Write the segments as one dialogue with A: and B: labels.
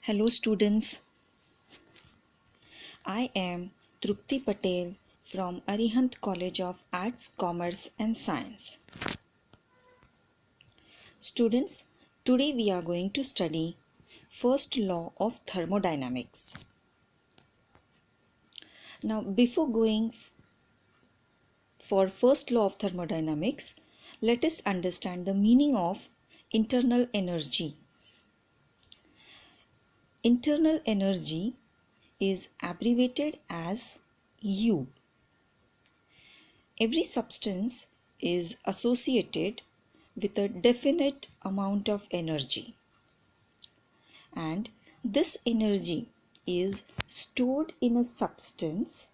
A: Hello students, I am Trupti Patel from Arihant College of Arts, Commerce and Science. Students, today we are going to study first law of thermodynamics. Now before going for first law of thermodynamics, let us understand the meaning of internal energy. Internal energy is abbreviated as U. Every substance is associated with a definite amount of energy, and this energy is stored in a substance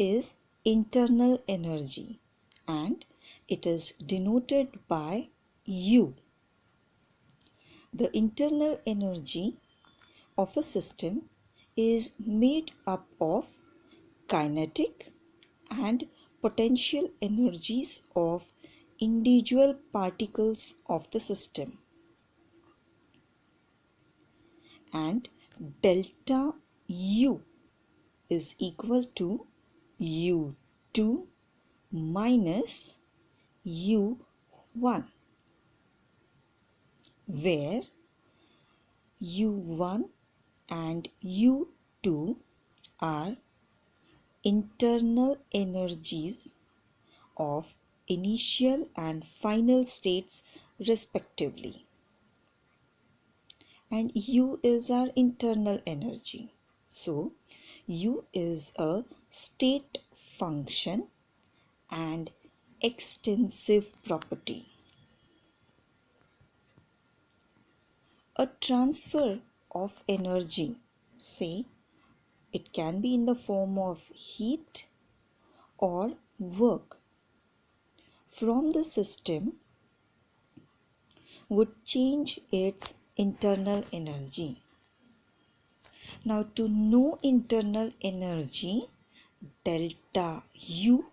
A: is internal energy, and it is denoted by U. The internal energy of a system is made up of kinetic and potential energies of individual particles of the system, and delta U is equal to U2 minus U1, where U1 and U2 are internal energies of initial and final states respectively, and U is our internal energy. So U is a state function and extensive property. A transfer of energy, say it can be in the form of heat or work, from the system would change its internal energy. Now to know internal energy, delta U,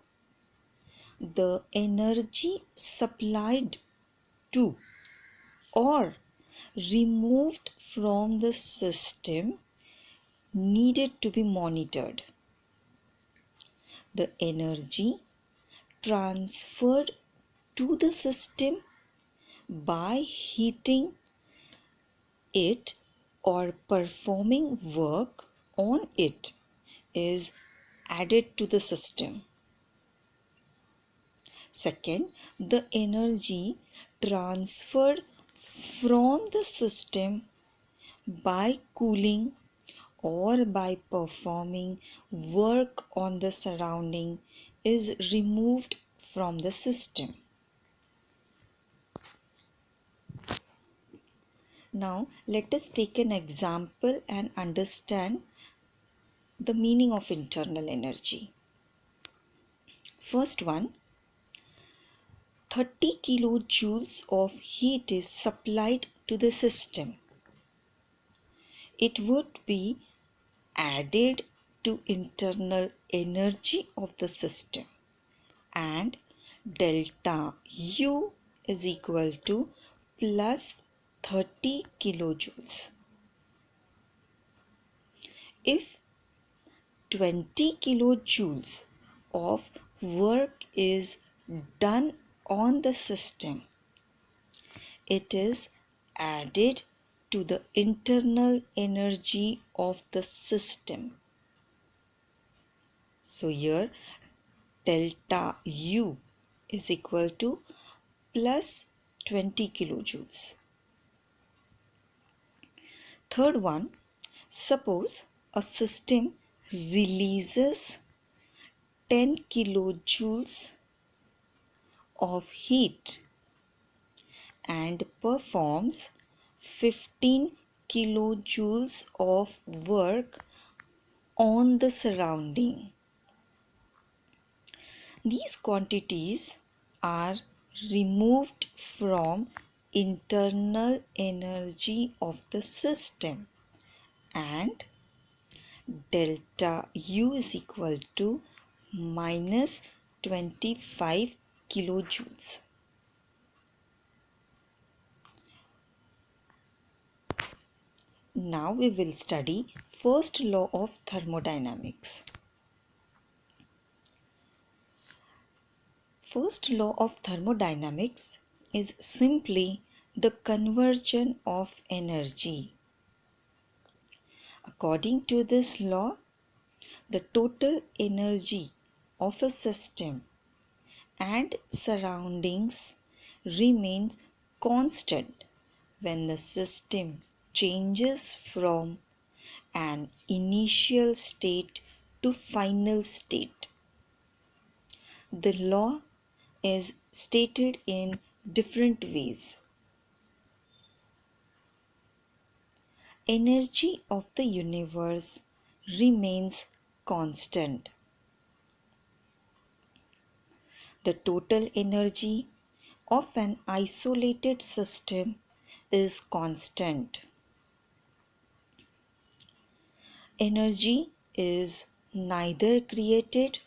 A: the energy supplied to or removed from the system needed to be monitored. The energy transferred to the system by heating it or performing work on it is added to the system. Second, the energy transferred from the system by cooling or by performing work on the surrounding is removed from the system. Now let us take an example and understand the meaning of internal energy. First one, 30 kilojoules of heat is supplied to the system. It would be added to internal energy of the system, and delta U is equal to plus 30 kilojoules. If 20 kilojoules of work is done on the system, it is added to the internal energy of the system. So here delta U is equal to plus 20 kilojoules. Third one, suppose a system releases 10 kilojoules of heat and performs 15 kilojoules of work on the surrounding. These quantities are removed from internal energy of the system, and delta U is equal to minus 25 kilojoules. Now we will study first law of thermodynamics. First law of thermodynamics is simply the conversion of energy. According to this law, the total energy of a system and surroundings remains constant when the system changes from an initial state to final state. The law is stated in different ways. Energy of the universe remains constant. The total energy of an isolated system is constant. Energy is neither created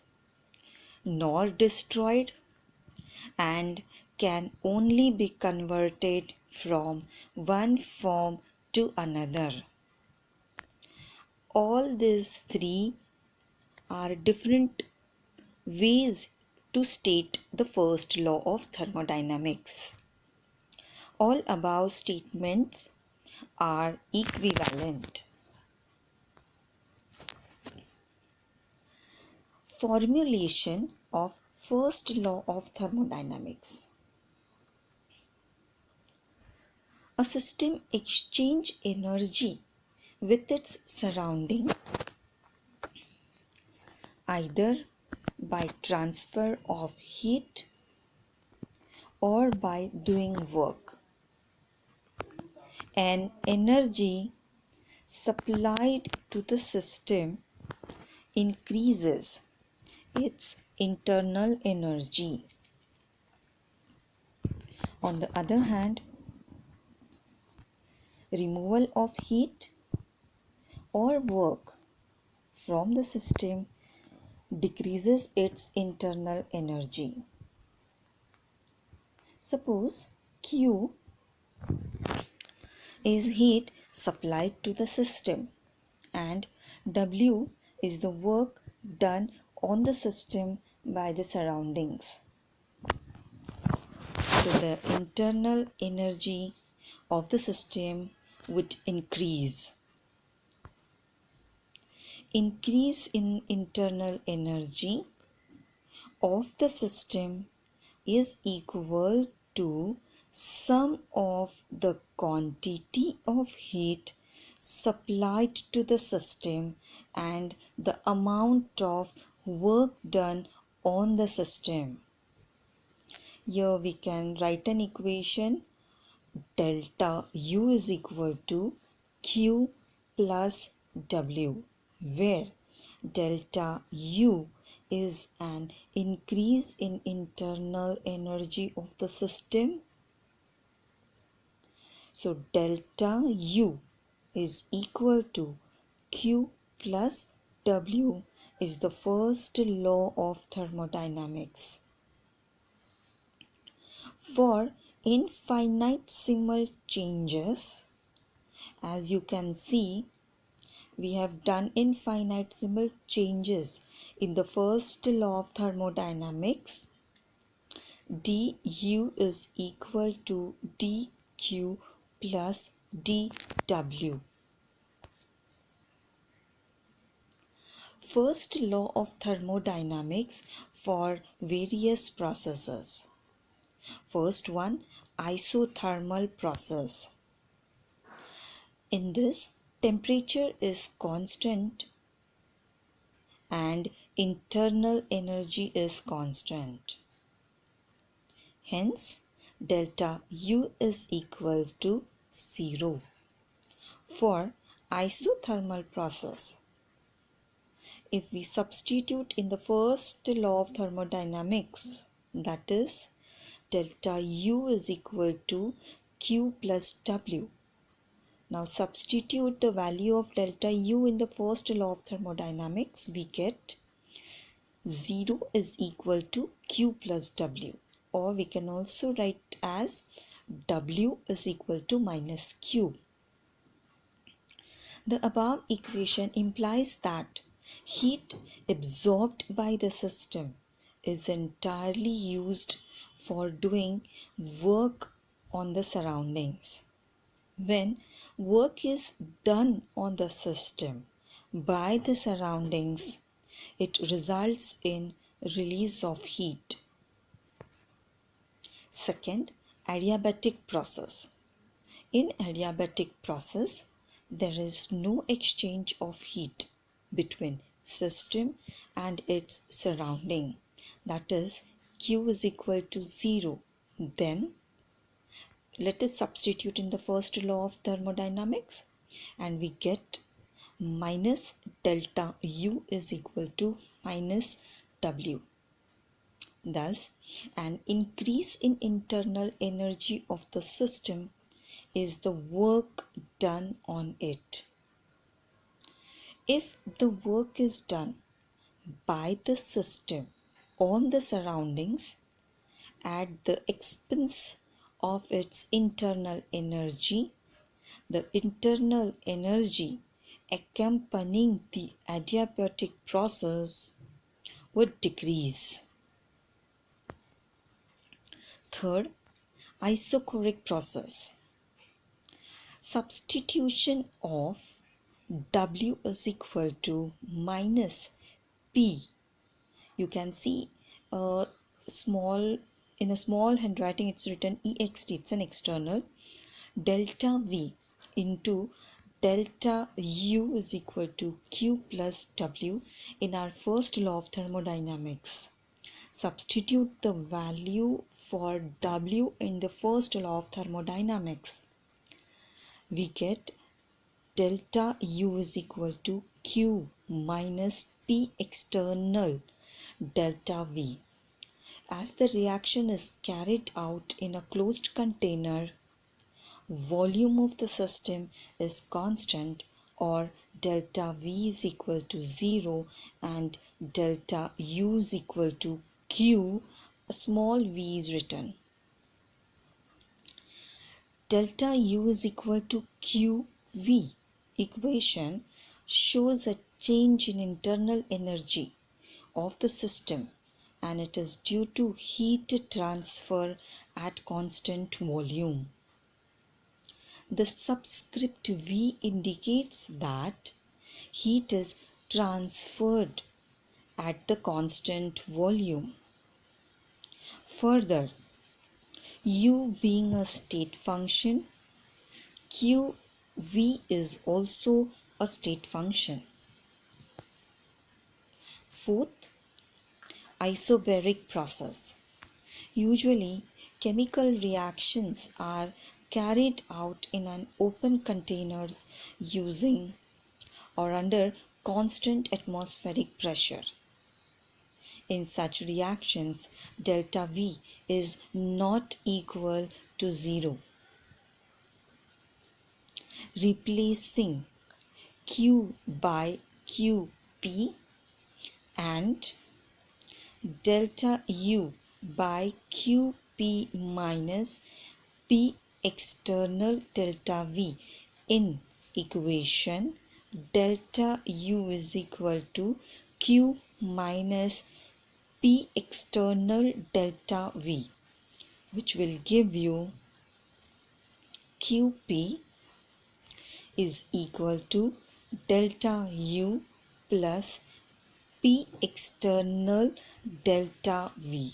A: nor destroyed and can only be converted from one form to another. All these three are different ways to state the first law of thermodynamics. All above statements are equivalent. Formulation of first law of thermodynamics. A system exchanges energy with its surrounding either by transfer of heat or by doing work. An energy supplied to the system increases its internal energy. On the other hand, removal of heat or work from the system decreases its internal energy. Suppose Q is heat supplied to the system and W is the work done on the system by the surroundings. So the internal energy of the system would increase. Increase in internal energy of the system is equal to sum of the quantity of heat supplied to the system and the amount of work done on the system. Here we can write an equation. Delta U is equal to Q plus W, where delta U is an increase in internal energy of the system. So delta U is equal to Q plus W is the first law of thermodynamics. For infinitesimal changes, as you can see, we have done infinitesimal changes in the first law of thermodynamics. du is equal to dq plus dw. First law of thermodynamics for various processes. First one, isothermal process. In this, temperature is constant and internal energy is constant. Hence, delta U is equal to 0. For isothermal process, if we substitute in the first law of thermodynamics, that is, delta U is equal to Q plus W. Now substitute the value of delta U in the first law of thermodynamics, we get 0 is equal to Q plus W, or we can also write as W is equal to minus Q. The above equation implies that heat absorbed by the system is entirely used for doing work on the surroundings. When work is done on the system by the surroundings, it results in release of heat. Second, adiabatic process. In adiabatic process, there is no exchange of heat between system and its surrounding. That is, Q is equal to 0. Then let us substitute in the first law of thermodynamics and we get minus delta U is equal to minus W. Thus, an increase in internal energy of the system is the work done on it. If the work is done by the system on the surroundings at the expense of its internal energy, the internal energy accompanying the adiabatic process would decrease. Third, isochoric process. Substitution of W is equal to minus P. You can see in a small handwriting it's written EXT, it's an external, delta V into delta U is equal to Q plus W in our first law of thermodynamics. Substitute the value for W in the first law of thermodynamics. We get delta U is equal to Q minus P external delta V. As the reaction is carried out in a closed container, volume of the system is constant or delta V is equal to 0 and delta U is equal to Q, a small v is written. Delta U is equal to QV equation shows a change in internal energy of the system and it is due to heat transfer at constant volume. The subscript V indicates that heat is transferred at the constant volume. Further, U being a state function, QV is also a state function. Fourth, isobaric process. Usually, chemical reactions are carried out in an open containers using or under constant atmospheric pressure. In such reactions, delta V is not equal to 0. Replacing Q by QP and delta U by QP minus P external delta V in equation delta U is equal to Q minus P external delta V, which will give you QP is equal to delta U plus P external delta V.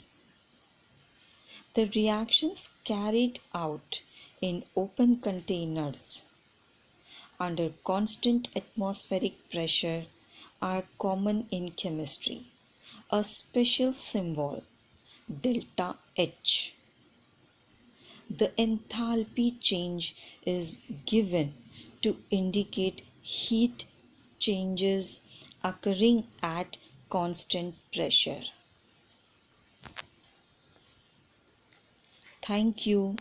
A: The reactions carried out in open containers under constant atmospheric pressure are common in chemistry. A special symbol, delta H. The enthalpy change is given to indicate heat changes occurring at constant pressure. Thank you.